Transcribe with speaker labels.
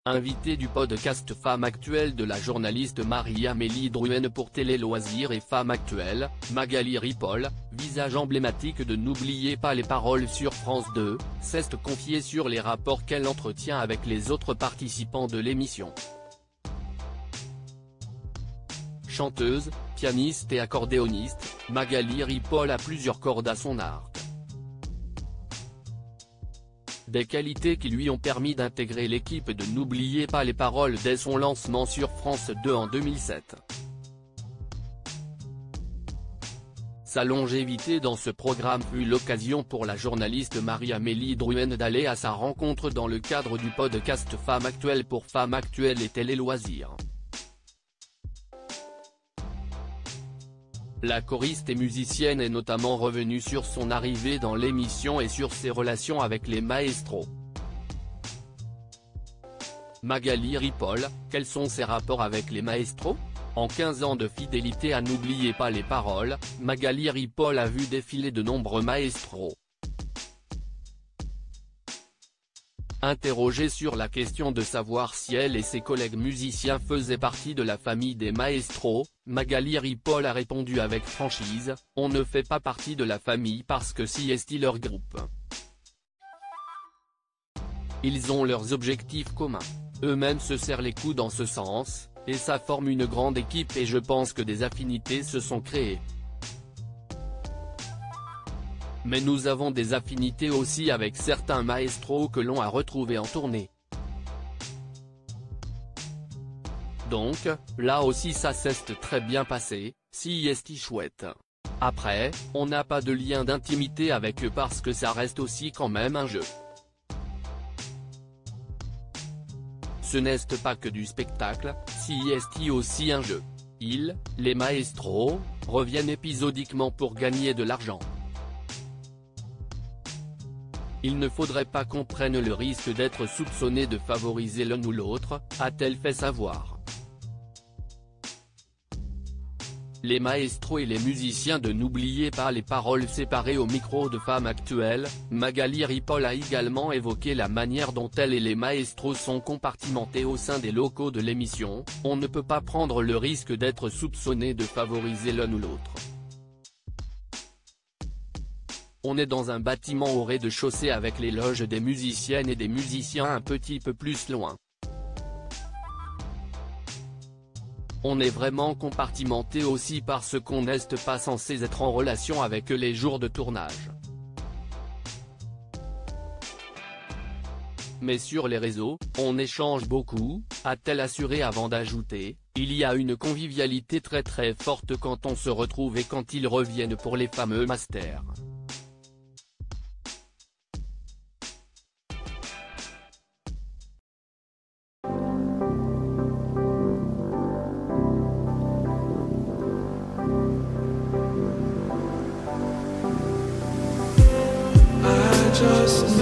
Speaker 1: Invitée du podcast Femme Actuelle de la journaliste Marie-Amélie Drouin pour Télé Loisirs et Femme Actuelle, Magali Ripoll, visage emblématique de N'oubliez pas les paroles sur France 2, s'est confiée sur les rapports qu'elle entretient avec les autres participants de l'émission. Chanteuse, pianiste et accordéoniste, Magali Ripoll a plusieurs cordes à son arc. Des qualités qui lui ont permis d'intégrer l'équipe de N'oubliez pas les paroles dès son lancement sur France 2 en 2007. Sa longévité dans ce programme fut l'occasion pour la journaliste Marie-Amélie Drouin d'aller à sa rencontre dans le cadre du podcast Femme Actuelle pour Femme Actuelle et Télé Loisirs. La choriste et musicienne est notamment revenue sur son arrivée dans l'émission et sur ses relations avec les maestros. Magali Ripoll, quels sont ses rapports avec les maestros ? En 15 ans de fidélité à N'oubliez pas les paroles, Magali Ripoll a vu défiler de nombreux maestros. Interrogée sur la question de savoir si elle et ses collègues musiciens faisaient partie de la famille des maestros, Magali Ripoll a répondu avec franchise, « On ne fait pas partie de la famille parce que si est leur groupe. Ils ont leurs objectifs communs. Eux-mêmes se serrent les coudes dans ce sens, et ça forme une grande équipe et je pense que des affinités se sont créées. Mais nous avons des affinités aussi avec certains maestros que l'on a retrouvés en tournée. Donc, là aussi ça s'est très bien passé, si est chouette. Après, on n'a pas de lien d'intimité avec eux parce que ça reste aussi quand même un jeu. Ce n'est pas que du spectacle, si est aussi un jeu. Ils, les maestros, reviennent épisodiquement pour gagner de l'argent. Il ne faudrait pas qu'on prenne le risque d'être soupçonné de favoriser l'un ou l'autre, a-t-elle fait savoir. Les maestros et les musiciens de N'oubliez pas les paroles séparés au micro de Femme Actuelle, Magali Ripoll a également évoqué la manière dont elle et les maestros sont compartimentés au sein des locaux de l'émission, on ne peut pas prendre le risque d'être soupçonné de favoriser l'un ou l'autre. On est dans un bâtiment au rez-de-chaussée avec les loges des musiciennes et des musiciens un petit peu plus loin. On est vraiment compartimenté aussi parce qu'on n'est pas censé être en relation avec eux les jours de tournage. Mais sur les réseaux, on échange beaucoup, a-t-elle assuré avant d'ajouter, il y a une convivialité très forte quand on se retrouve et quand ils reviennent pour les fameux masters.
Speaker 2: Just